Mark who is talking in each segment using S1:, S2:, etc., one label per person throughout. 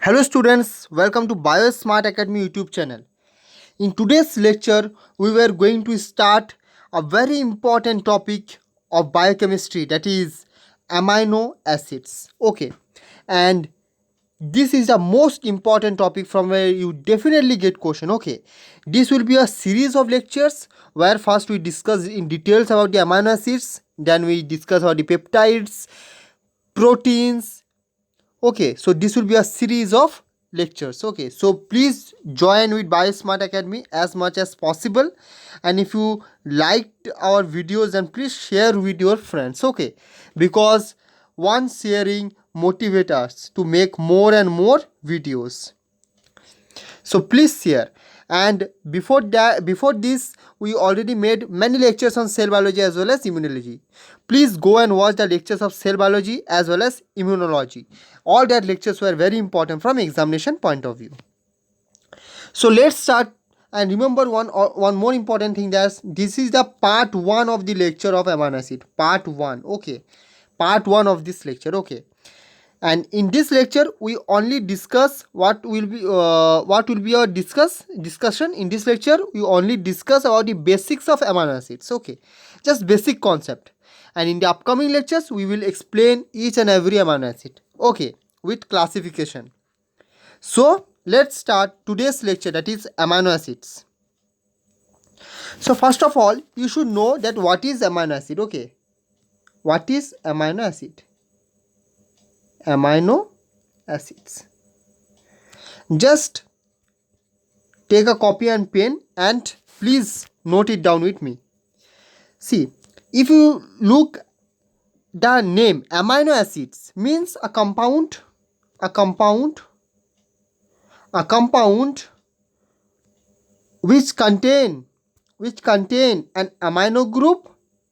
S1: Hello students, welcome to BioSmart Academy YouTube channel. In today's lecture, we were going to start a very important topic of biochemistry, that is amino acids. Okay, and this is the most important topic from where you definitely get question. Okay, this will be a series of lectures where first we discuss in details about the amino acids, then we discuss about the peptides, proteins. Okay, so this will be a series of lectures. Okay, so please join with BioSmart Academy as much as possible, and if you liked our videos, then please share with your friends. Okay, because one sharing motivates us to make more and more videos. So please share. And before this, we already made many lectures on cell biology as well as immunology. Please go and watch the lectures of cell biology as well as immunology. All that lectures were very important from examination point of view. So let's start. And remember one more important thing, that this is the part 1 of the lecture of amino acid. Part 1. Okay, part 1 of this lecture. Okay, and in this lecture we only discuss what will be our discussion. In this lecture we only discuss about the basics of amino acids. Okay, just basic concept, and in the upcoming lectures we will explain each and every amino acid, okay, with classification. So let's start today's lecture, that is amino acids. So first of all, you should know that what is amino acid. Okay, what is amino acid? Amino acids. Just take a copy and pen and please note it down with me. See, if you look the name amino acids means a compound which contain an amino group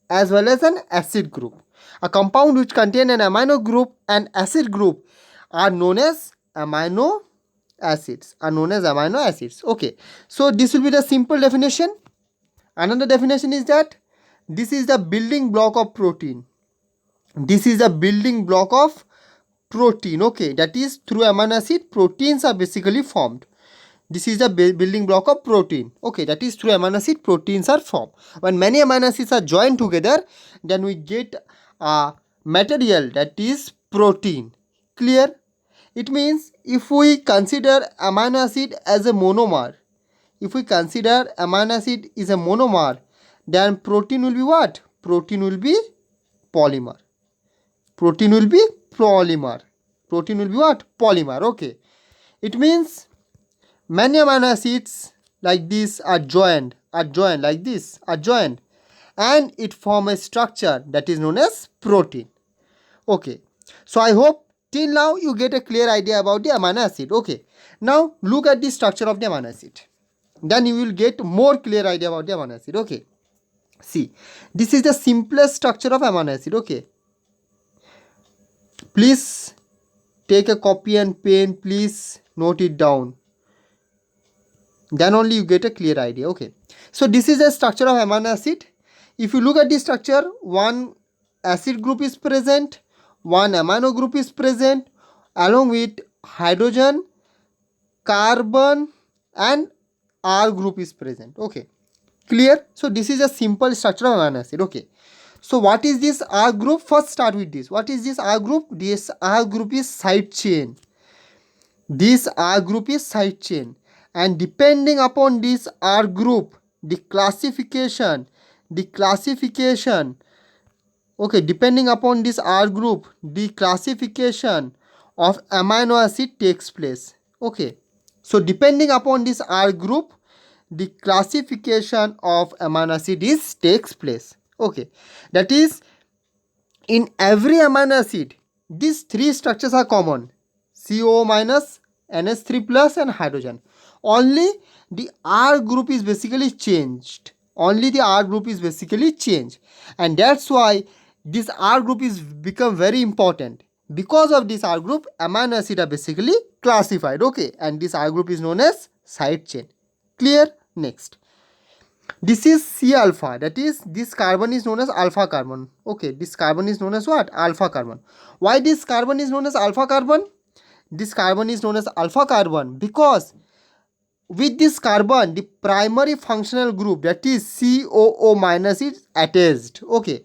S1: as well as an acid group. A compound which contain an amino group and acid group are known as amino acids. Okay, so this will be the simple definition. Another definition is that this is the building block of protein. Okay, that is through amino acid proteins are basically formed. This is the building block of protein. Okay, that is through amino acid proteins are formed. When many amino acids are joined together, then we get a material, that is protein. Clear? It means if we consider amino acid as a monomer, then protein will be what? Protein will be polymer. Protein will be what? Polymer. Okay. It means many amino acids like this are joined, and it form a structure that is known as protein. Okay, so I hope till now you get a clear idea about the amino acid. Okay, now look at the structure of the amino acid, then you will get more clear idea about the amino acid. Okay, see, this is the simplest structure of amino acid. Okay, please take a copy and pen, please note it down, then only you get a clear idea. Okay, so this is the structure of amino acid. If you look at the structure, one acid group is present, one amino group is present, along with hydrogen, carbon and R group is present. Okay, clear? So this is a simple structure of amino acid. Okay, so what is this R group? First start with this. What is this R group? This R group is side chain. And depending upon this R group, the classification of amino acid takes place. Okay, so depending upon this R group, the classification of amino acid takes place. Okay, that is, in every amino acid these three structures are common: CO minus, NH3 plus and hydrogen. Only the R group is basically changed. And that's why this R group is become very important. Because of this R group, amino acid are basically classified. Okay, and this R group is known as side chain. Clear? Next, this is C alpha, that is, this carbon is known as alpha carbon. Okay, this carbon is known as what? Alpha carbon. Why this carbon is known as alpha carbon? This carbon is known as alpha carbon because with this carbon the primary functional group, that is COO minus, is attached. Okay,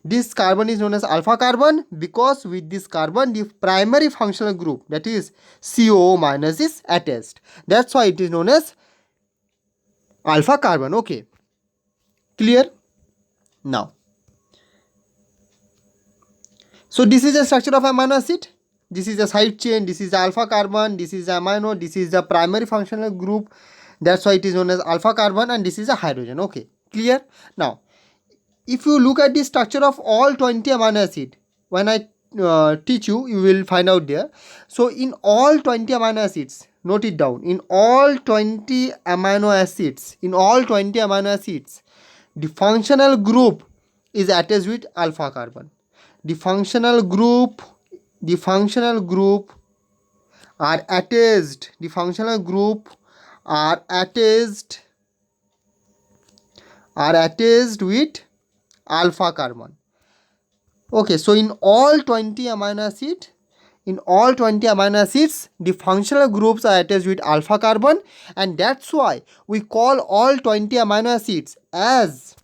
S1: this carbon is known as alpha carbon because with this carbon the primary functional group, that is COO minus, is attached. That's why it is known as alpha carbon. Okay, clear? Now, so this is the structure of amino acid. This is the side chain, this is the alpha carbon, this is the amino, this is the primary functional group. That's why it is known as alpha carbon, and this is a hydrogen. Okay, clear? Now, if you look at the structure of all 20 amino acid, when I teach you, you will find out there. So in all 20 amino acids, note it down, in all 20 amino acids, the functional group is attached with alpha carbon. The functional group are attached, with alpha carbon. Okay, so in all 20 amino acids, the functional groups are attached with alpha carbon, and that's why we call all 20 amino acids as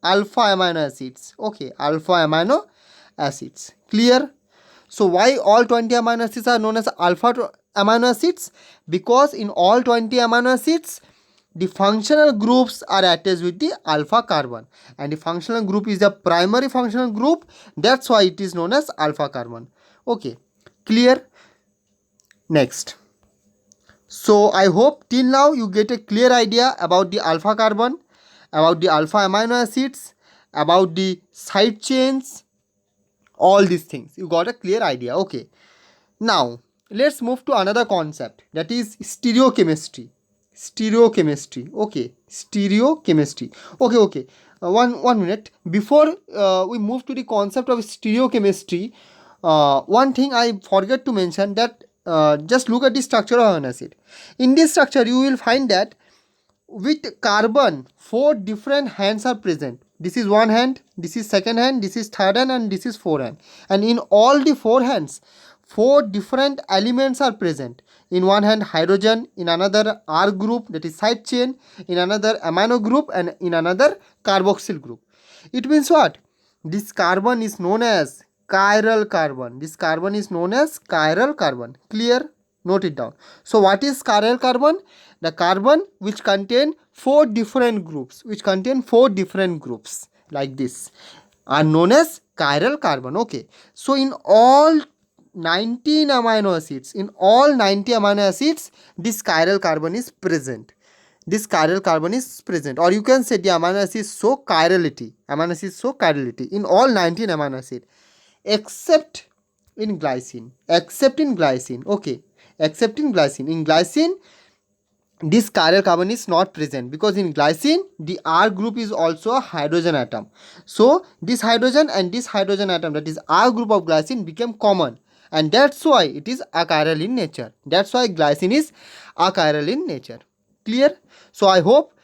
S1: alpha amino acids. Okay, alpha amino acids. Clear? So why all 20 amino acids are known as alpha amino acids? Because in all 20 amino acids, the functional groups are attached with the alpha carbon, and the functional group is the primary functional group. That's why it is known as alpha carbon. Okay, clear? Next. So I hope till now you get a clear idea about the alpha carbon, about the alpha amino acids, about the side chains, all these things. You got a clear idea. Okay. Now let's move to another concept, that is stereochemistry. Okay, stereochemistry. Okay. One minute before we move to the concept of stereochemistry. One thing I forgot to mention, that just look at the structure of an acid. In this structure, you will find that with carbon, 4 different hands are present. This is one hand, this is second hand, this is third hand, and this is fourth hand. And in all the 4 hands, 4 different elements are present. In one hand hydrogen, in another R group, that is side chain, in another amino group, and in another carboxyl group. It means what? This carbon is known as chiral carbon. Clear? Note it down. So what is chiral carbon? The carbon which contain 4 different groups, like this, are known as chiral carbon. Okay, so in all 19 amino acids, this chiral carbon is present. Or you can say the amino acids show chirality. In all 19 amino acids, except in glycine. Okay, except in glycine. In glycine, this chiral carbon is not present, because in glycine the R group is also a hydrogen atom. So this hydrogen and this hydrogen atom, that is R group of glycine, became common, and that's why it is achiral in nature. That's why glycine is achiral in nature. Clear? So I hope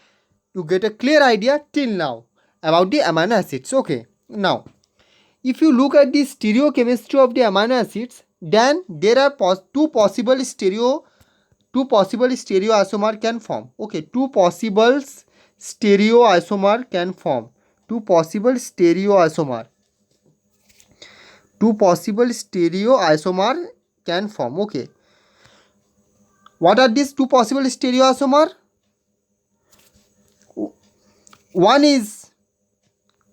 S1: you get a clear idea till now about the amino acids. Okay, now if you look at the stereochemistry of the amino acids, then there are two possible stereoisomer can form. Okay, two possible stereoisomer can form. Okay, what are these two possible stereoisomer? One is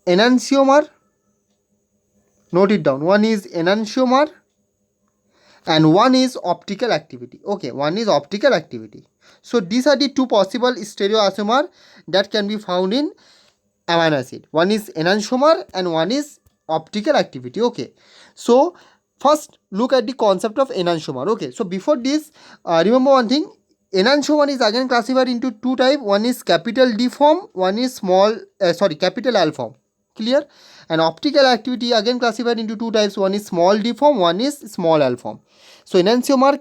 S1: enantiomer. Note it down. One is enantiomer and one is optical activity. Okay, one is optical activity. So these are the two possible stereoisomer that can be found in amino acid. One is enantiomer and one is optical activity. Okay, so first look at the concept of enantiomer. Okay, so before this, remember one thing. Enantiomer is again classified into two types. One is capital D form, one is capital L form. Clear? And optical activity again classified into two types. One is small d form, one is small l form. So enantiomer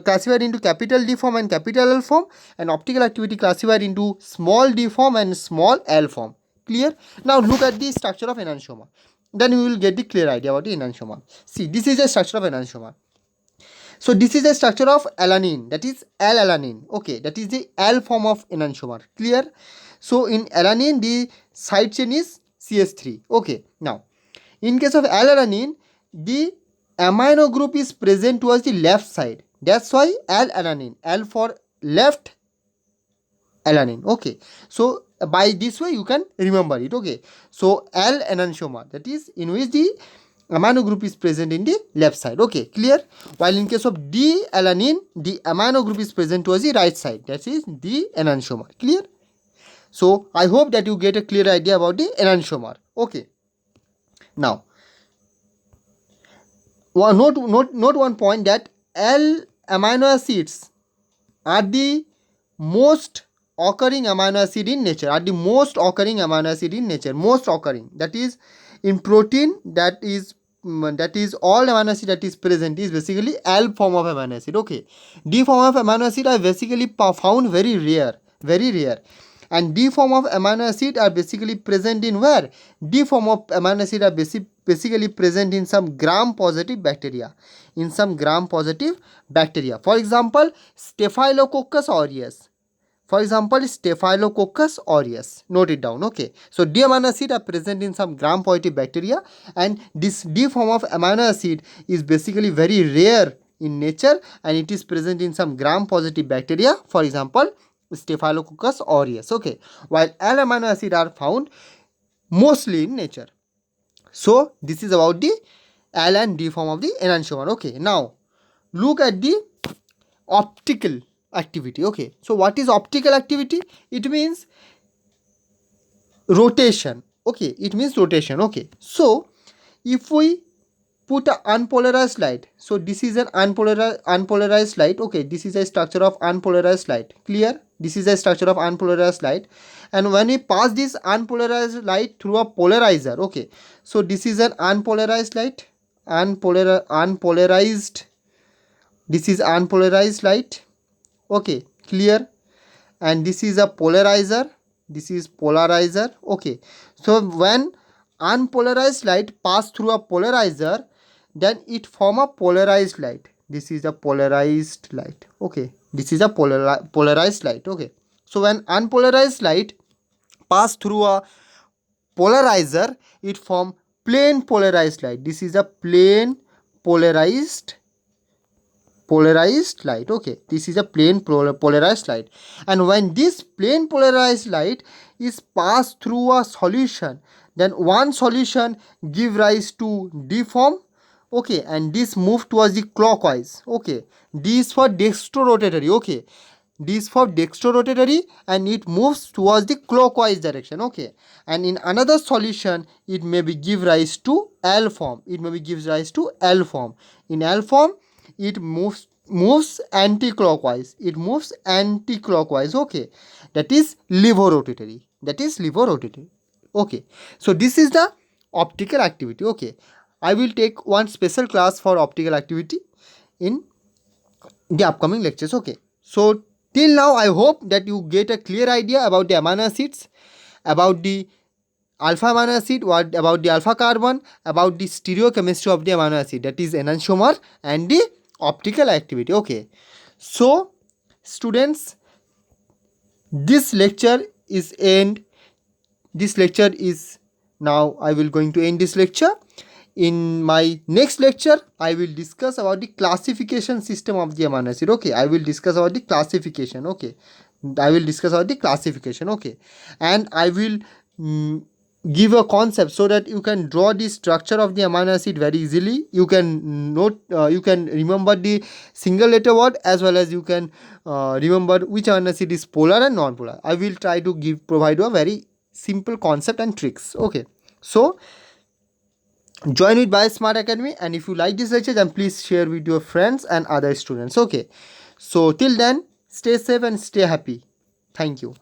S1: classified into capital D form and capital L form, and optical activity classified into small d form and small l form. Clear? Now look at the structure of enantiomer. then you will get the clear idea about the enantiomer. See, this is the structure of enantiomer. So this is the structure of alanine, that is L-alanine. Okay, that is the L form of enantiomer. Clear? So in alanine, the side chain is CH3. Okay, now in case of L-alanine, the amino group is present towards the left side. That's why L-alanine. L for left alanine. Okay, so by this way you can remember it. Okay, so L enantiomer, that is in which the amino group is present in the left side. Okay, clear? While in case of D-alanine, the amino group is present towards the right side, that is the enantiomer. Clear? So I hope that you get a clear idea about the enantiomer. Okay, now note one point, that L amino acids are the most occurring amino acid in nature, most occurring, that is in protein, that is all amino acid that is present is basically L form of amino acid. Okay, D form of amino acid are basically found very rare, and D form of amino acid are basically present in where? D form of amino acid are basically present in some gram positive bacteria, for example Staphylococcus aureus. Note it down. Okay, so D amino acid are present in some gram positive bacteria, and this D form of amino acid is basically very rare in nature, and it is present in some gram positive bacteria, for example Staphylococcus aureus. Okay, while L amino acid are found mostly in nature. So this is about the L and D form of the enantiomer. Okay, now look at the optical activity. Okay, so what is optical activity? It means rotation. Okay, it means rotation. Okay, so if we put a unpolarized light, so this is an unpolarized light. Okay, this is a structure of unpolarized light. Clear? This is a structure of unpolarized light, and when we pass this unpolarized light through a polarizer, okay, so this is an unpolarized light, this is unpolarized light. Okay, clear? And this is a polarizer, okay, so when unpolarized light pass through a polarizer, then it form a polarized light. This is a polarized light. Okay, this is a polarized light. Okay, so when unpolarized light pass through a polarizer, it form plane polarized light. This is a plane polarized light. Okay, this is a plane polarized light, and when this plane polarized light is passed through a solution, then one solution give rise to D form. Okay, and this move towards the clockwise. Okay, D is for dextrorotatory. Okay, D is for dextrorotatory, and it moves towards the clockwise direction. Okay, and in another solution it may be give rise to L form. In L form it moves anti-clockwise. Okay, that is levorotatory. Okay, so this is the optical activity. Okay, I will take one special class for optical activity in the upcoming lectures. Okay, so till now I hope that you get a clear idea about the amino acids, about the alpha amino acid, what about the alpha carbon, about the stereochemistry of the amino acid, that is enantiomer, and the optical activity. Okay, so students, this lecture is now I will going to end this lecture. In my next lecture I will discuss about the classification system of the amino acid. Okay, I will discuss about the classification. Okay, and I will give a concept so that you can draw the structure of the amino acid very easily. You can you can remember the single letter word, as well as you can remember which amino acid is polar and non-polar. I will try to provide you a very simple concept and tricks. Okay, so join with Biosmart Academy, and if you like this lecture, then please share with your friends and other students. Okay, so till then, stay safe and stay happy. Thank you.